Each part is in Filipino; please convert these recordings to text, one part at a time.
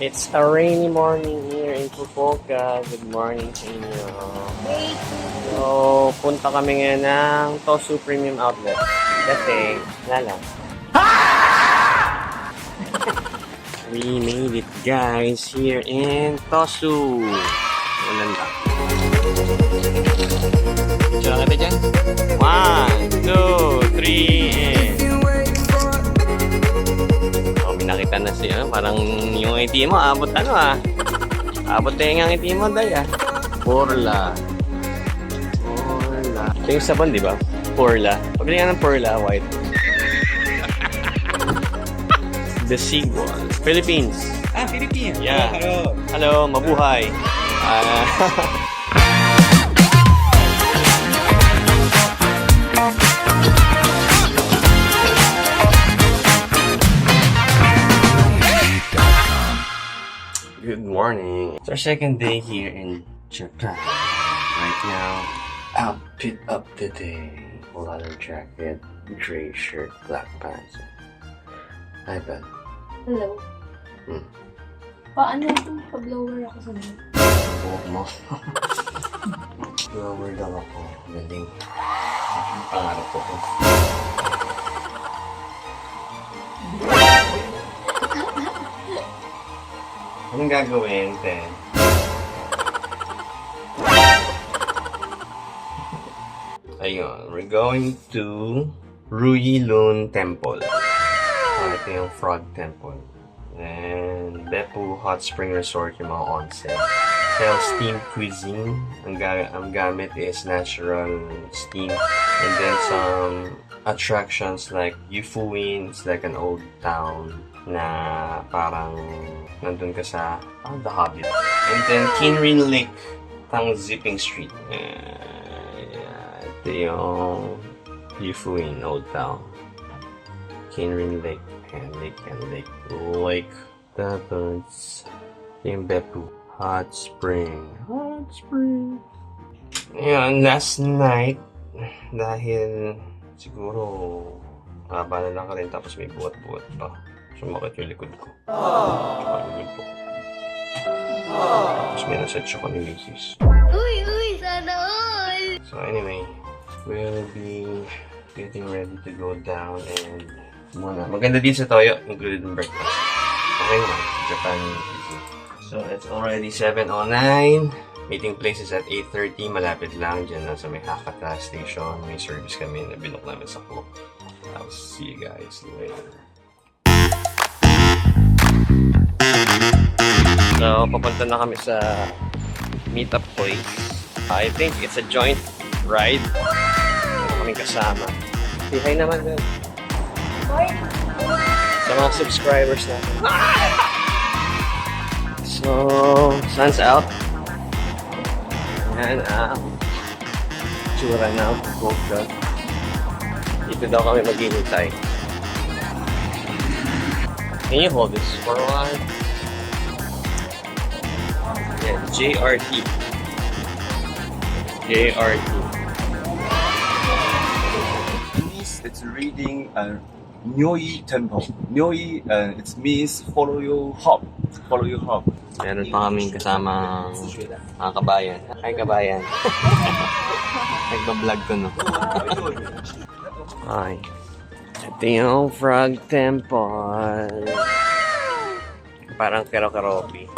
It's a rainy morning here in Fukuoka. Good morning sa inyo. So, punta kami ngayon ng Tosu Premium Outlet. Kasi, wala lang. We made it, guys, here in Tosu. Ulan lang. Diyan natin dyan. 1, 2, 3, and... Nakita na siya, parang yung ngiti mo, abot ano abot na yung ngiti mo, day Porla. Ito yung sabon, di ba? Porla. Pabili nga ng Porla, white. The Seagull. Philippines. Philippines. Yeah. Hello. Hello, mabuhay. Good morning. It's our second day here in Japan. Right now, outfit of the day. Leather jacket, gray shirt, black pants. Hi, Ben. Hello. Paano kung pag-lower ako sa mga? Huwag mo. Lower lang ako. Galing. Pangarap ko. Anong gagawin, Ten? Ayun, we're going to Ruilun Temple. Ito yung Frog Temple. And Beppu Hot Spring Resort, yung mga onsen. Kaya steam cuisine. Ang gamit is natural steam. And then some attractions like Yufuin. It's like an old town na parang nandun ka sa The Hobbit. And then Kinrin Lake, tang Zipping Street. Ito yung Yufuin, Old Town. Kinrin Lake. Lake. Tapos yung Beppu Hot Spring. Ayan, last night, dahil siguro haba na lang ka rin tapos may buhat-buhat pa. Sumakit yung likod ko. Tapos may nasetso ko ni Mrs. Uy, sana all! So anyway, we'll be getting ready to go down and maganda din sa Toyo, included in breakfast. Okay naman, Japan cuisine. So it's already 7:09. Meeting place is at 8:30. Malapit lang dyan sa may Hakata Station. May service kami na binok namin sa clock. I'll see you guys later. So, papunta na kami sa meetup place. I think it's a joint ride. Meron kaming kasama. Say hi naman doon. Sa mga subscribers natin. So, sun's out. Yan ang tsura na Fukuoka. Dito daw kami maghihintay. Can you hold this for a while? Yeah, JRT. It's reading Nyoi Temple. Nyoi, it means follow your heart. Follow your heart. Meron pa kaming kasamang mga kabayan. Hi, kabayan. Nagpa-vlog ko, no? Hi. Ito yung Frog Temple. Parang kero-keropi.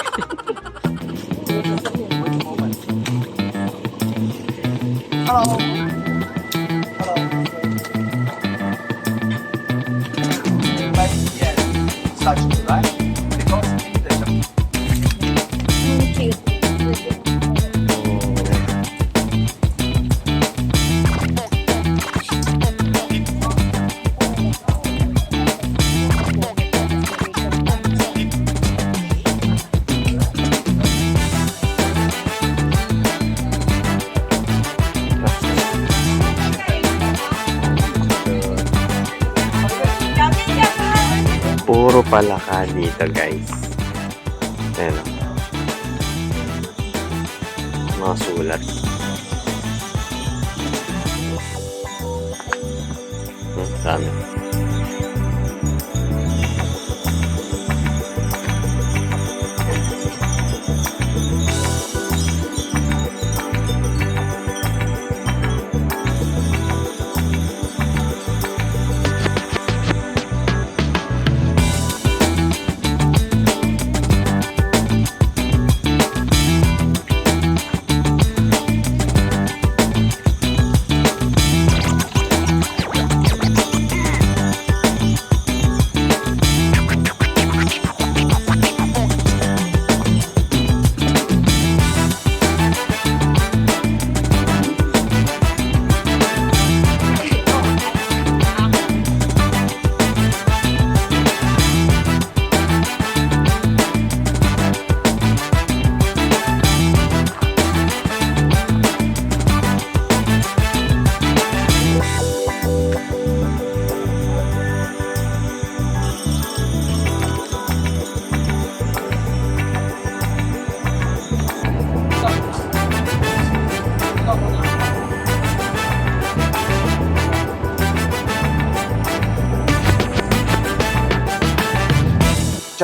Hello. Yes, such right? Because puro palaka dito, guys. Ayan o. Mga sulat. Dami.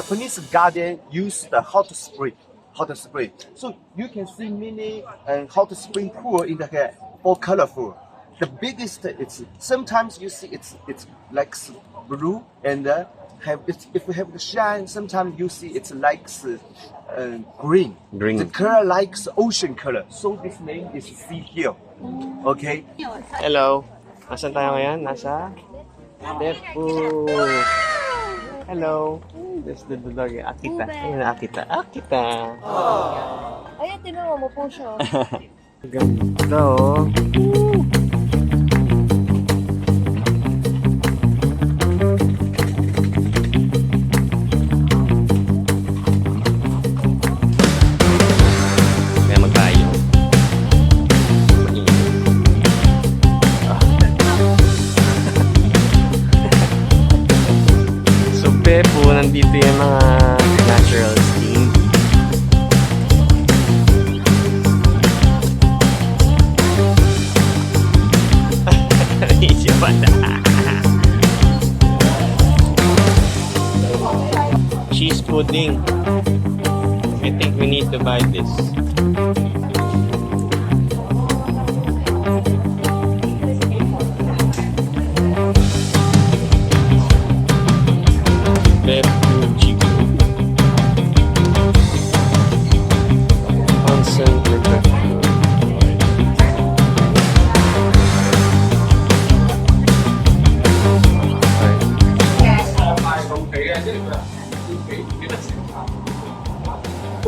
Japanese garden use the hot spring. Hot spring. So you can see many hot spring pool in the here for colorful. The biggest it's sometimes you see it's like blue and have it, if we have the shine. Sometimes you see it's like green. Green. The color like ocean color. So this name is sea hill. Okay. Hello. Nasaan tayo ngayon? Nasa Beppu. Hello. This is the dog. Akita. Ayun, Akita. Akita. Ayan, tinuha mo po siya. Ganda oh. Kaya magtayo. So Beppu, nandito yung mga natural steam. Easy pala. Cheese pudding. I think we need to buy this. Beppu chicken. Onsen prefecture.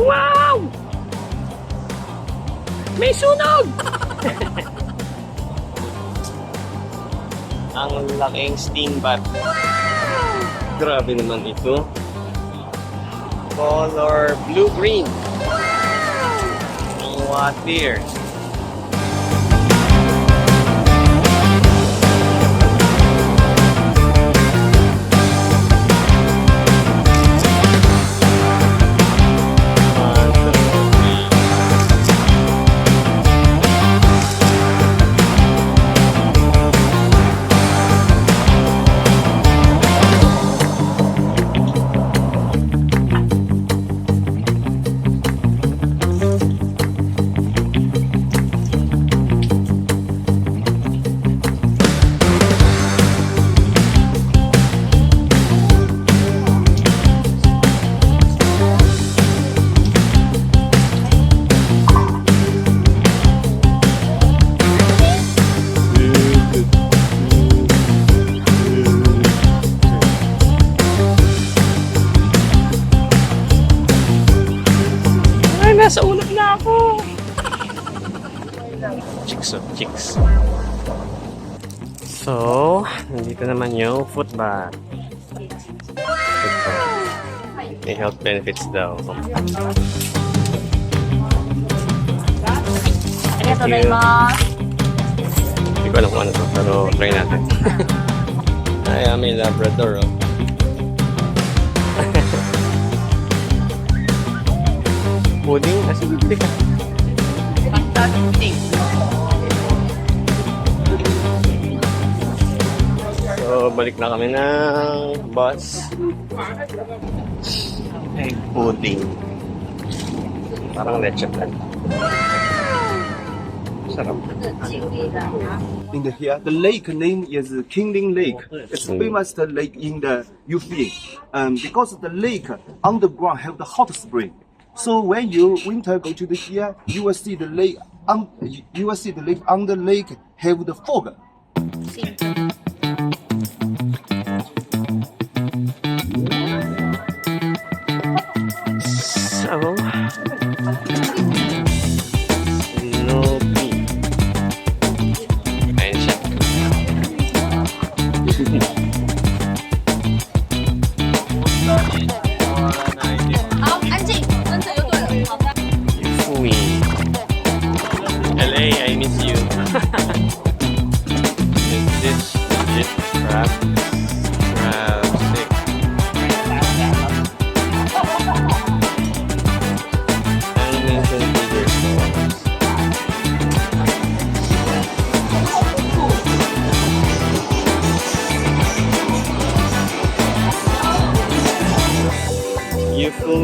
Wow! May sunog! Ang laking steam bath. Grabe naman ito. Color blue-green. Ang water. Ay, nasa ulap na ako! Chicks of chicks. So, nandito naman yung foot bath. May health benefits daw. Thank you. Hindi ko alam kung ano to, pero try natin. Ay, may Labrador, oh. Pudding? Asin pudding ka. So, balik na kami ng bus. Egg pudding. Parang leche plan. Sarap. In the here, the lake name is Qingling Lake. It's famous the lake in the Yufei. Because the lake underground have the hot spring. So when you winter go to the here, you will see the lake. You will see the lake under lake have the fog. So, Snoopy. Ayan siya. Fui. LA, I miss you. This crab stick. Animation figure stores.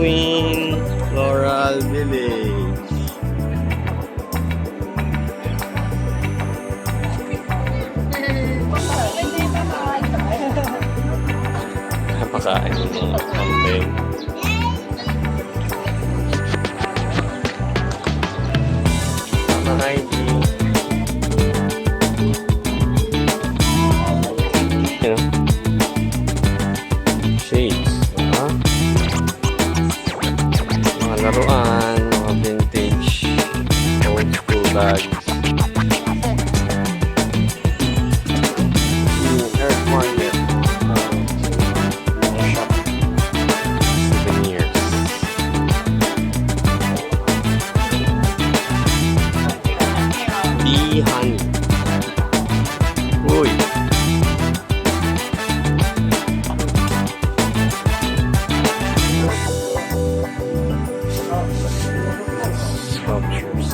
Halloween Floral Village. Napakain ng mga kambing. Mga ID. You know? Shades. Mga laruan, mga vintage, old school bags. Earth Market. Shop. Souvenirs. Bee honey. Uy. Sculptures.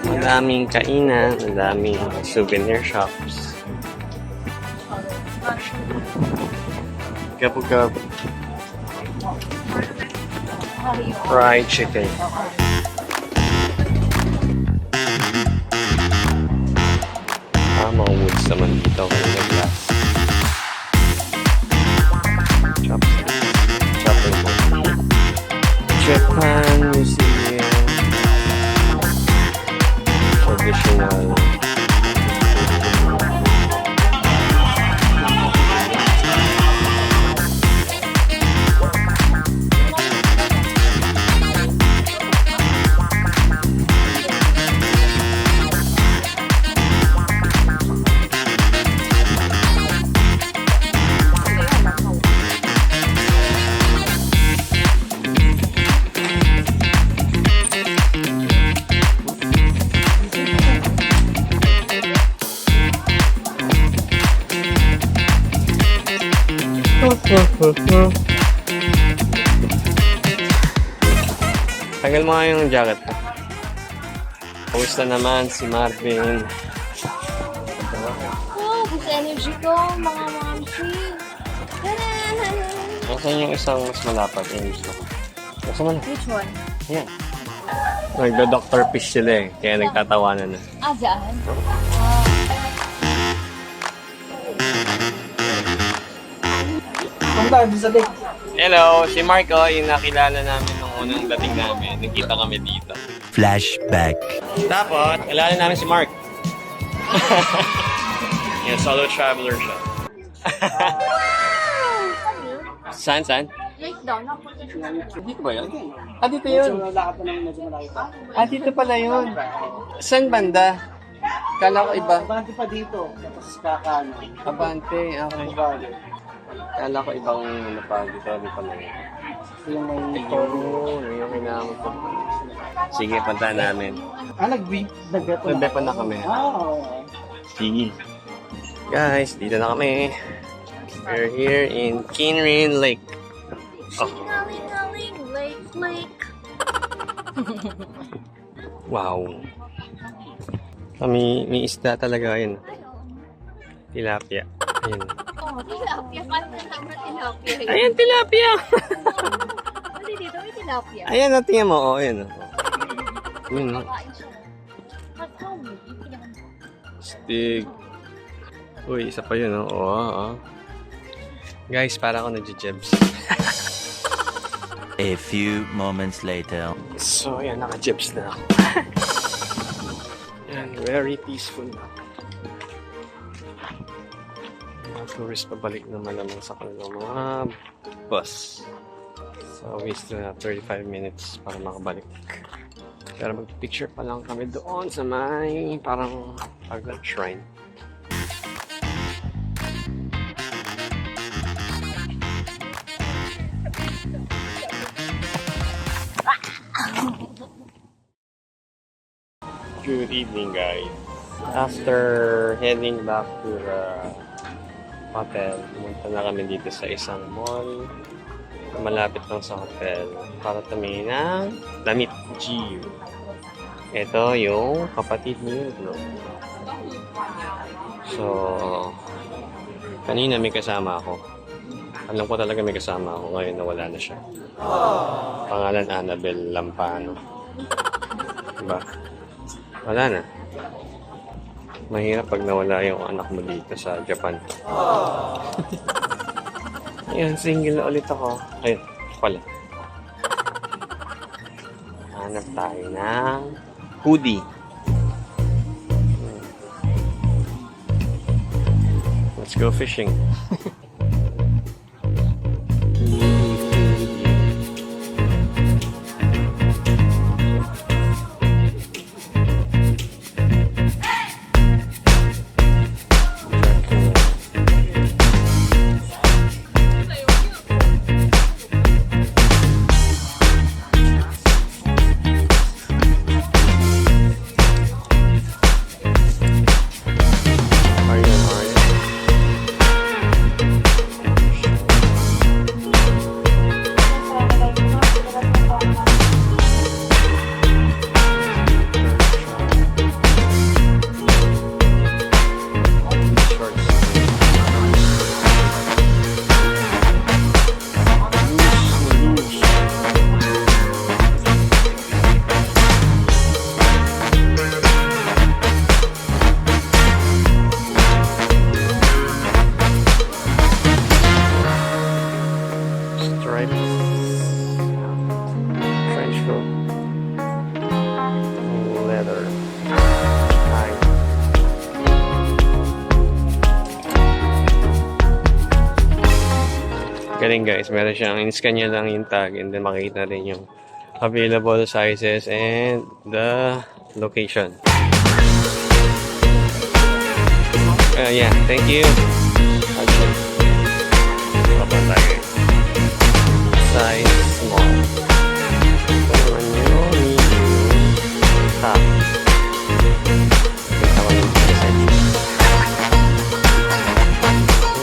Ang daming kainan, ang daming souvenir shops. Kapag fried chicken. Mga woods naman dito kanina glass. Chopping board. Japan Museum. Traditional. Tagal mo nga yung jacket ko. Pawis na naman si Marvin. Oh, gusto energy ko, mga mamsi. Nasaan yung isang mas malapad? Yung gusto ko. Nasaan man? Which one? Ayan. Nagdo-Dr. Fish sila eh. Kaya nagtatawanan na. Ah, dyan? Hello! Si Marco, yung nakilala namin nung unang dating namin. Nagkita kami dito. Flashback. Tapos, kilala namin si Mark. Yung solo traveler siya. Saan? Wait down. Dito ba yun? Ah, dito yun. Ah, dito pala yun. Saan banda? Kala ko iba. Abante pa dito. Tapos kakano. Abante, okay. Kala ko ibang napag-dito pala yun. Yung may... Oo, yung kailangan ko. Sige, punta namin. Nagbepo Nagbepo na kami. Sige. Guys, dito na kami. We're here in Kinrin Lake. Oh. Singaling-aling, lake. Wow. Kami, may isda talaga yun. Tilapia. Ayun. Oh, tilapia. Paano na naman tilapia? Ayan, tilapia! Hindi dito, may tilapia. Ayan, natingnan mo. Oh, ayan. Yun. Kain siya. Kasama. Stig. Uy, isa pa yun, oh. Oo. Guys, para ako nag-jebs. A few moments later. So, ayan, naka-jebs na ako. Ayan, very peaceful na. Mga tourist pabalik naman naman sa kanilang mga bus. So, we still have 35 minutes para makabalik. Pero mag-picture pa lang kami doon sa may parang Agad Shrine. Good evening, guys. After heading back to the hotel, pumunta na kami dito sa isang mall na malapit lang sa hotel para tumingin ng damit. Gio. Ito yung kapatid ni Yudlo. So, kanina may kasama ako. Alam ko talaga may kasama ako ngayon na wala na siya. Pangalan Annabel Lampano. Diba? Wala na. Mahirap pag nawala yung anak mo dito sa Japan. Ayun, single na ulit ako. Ayun, pala. Hanap tayo ng hoodie. Let's go fishing. French coat. Leather. Tie. Galing guys, meron siyang in-scan niya lang yung tag and then makikita rin yung available sizes and the location. Yeah, thank you. Okay. Baba tayo. Size small. Ito naman yung medium. Top. Ito naman yung size.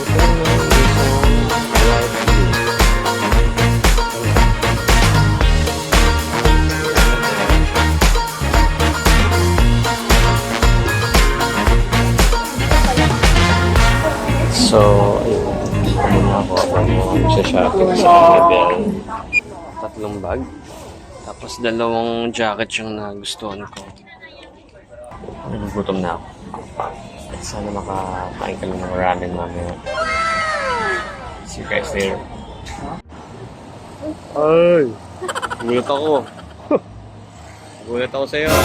Ito naman yung light blue. So, ayun na ako sa shopping sa Annabel. 3 bag. Tapos 2 jacket yung nagustuhan ko. Nagugutom na ako. Sana makakain kami ng ramen mamaya. See you guys later. Ay! Gulat ako. Gulat ako sa'yo.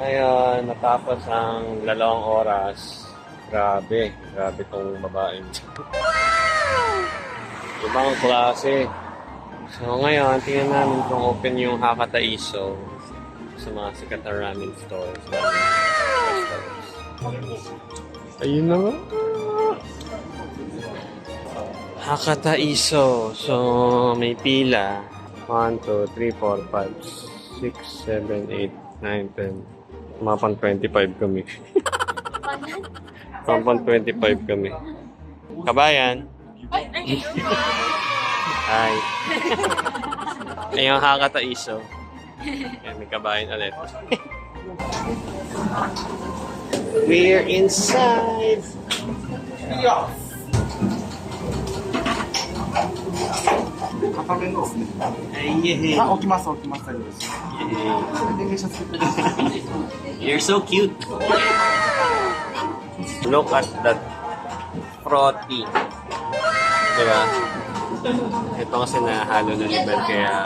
Ayun, natapos ang 2 oras. Grabe tong babaeng. Ibang klase. So ngayon, tingnan namin kung open yung Hakata Iso sa mga sikat na ramen stores. Ayun na nga. Hakata Iso. So, may pila. 1, 2, 3, 4, 5, 6, 7, 8, 9, 10. Mga pang 25 kami. Pang 25 kami. Kabayan. Hi. Ayun, Hakata Iso. Ayan, may kabayan ulit. We're inside. You're so cute. Look at that frothy. Diba? Ito kasi nahalo na ni Ben kaya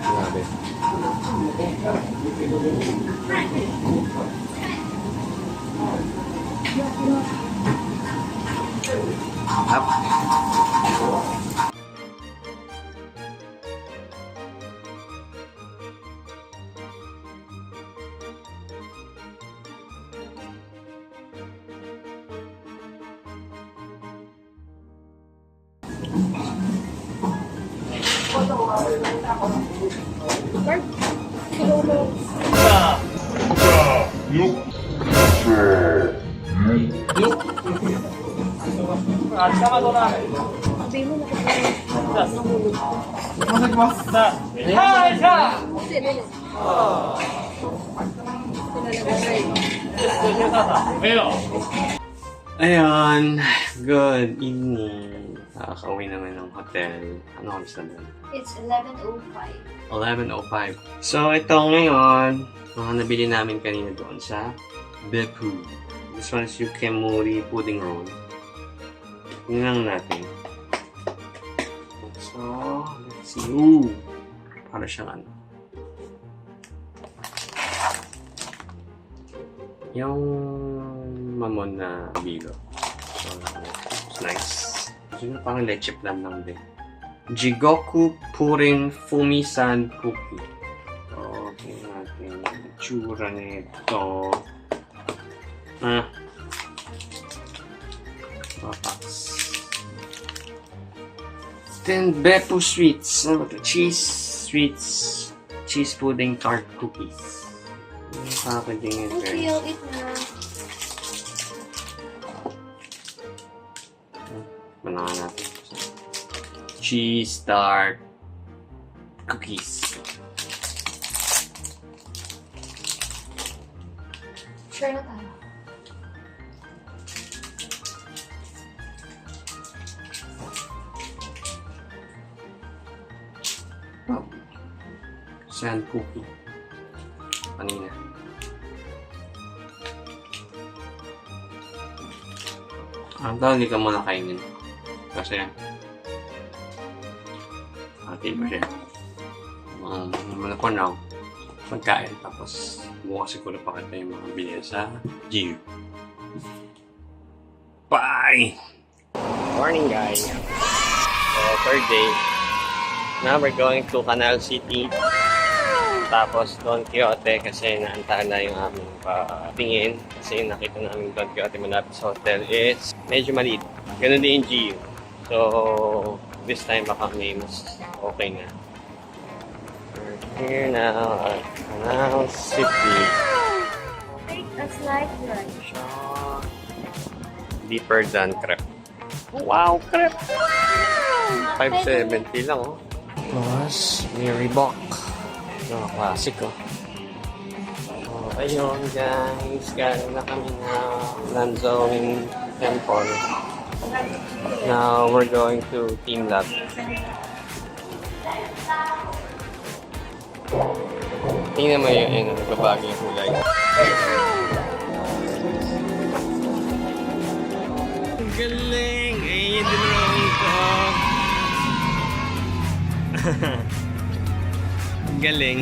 grabe. Sabi mo na nahulog ko. Kasi dali. Ayun, good evening. Nakaka-uwi naman ng hotel. Ano oras na doon? It's 11:05. 11:05. So, ito ngayon, mga nabili namin kanina doon sa Beppu. This one is Yukimori pudding roll. Tingnan natin. So, let's see. Ooh! Para siyang ano. Yung mamon na bigo. So, it's nice. Yung parang leche plan lang din. Jigoku Purin Fumisan Cookie. So, tingnan natin yung itsura nito. Box. Then, Beppu Sweets. Ano ba ito? Cheese Sweets. Cheese Pudding Tart Cookies. Yung packaging ito. Okay, I'll eat na. Manahan natin. Cheese tart cookies. Sure na tayo. Sand cookie. Kanina. Ang tawag, hindi ka muna kainin. Kasi, hati pa siya. Muna for now, pagkain. Tapos, bukas siguro pa kita yung mga bilhin sa GU. Bye! Morning, guys. So, third day. Now, we're going to Canal City. Tapos, Don Quixote kasi naantahan na yung aming patingin. Kasi yung nakita namin Don Quixote malapit sa hotel is medyo maliit. Ganun din yung GU. So, this time baka may mas okay na. We're here now at Canal City. Take a slight right. Deeper than crepe. Wow, crepe! 570 lang, oh. Plus, may Reebok. Mga klasiko. So, ayun, guys. Galing na kami na Lanzone Temple. Now, we're going to Team Lab. Tingnan mo yung nagbabago yung kulay. Ang galing! Ay, dinrawing ko! Ang galing!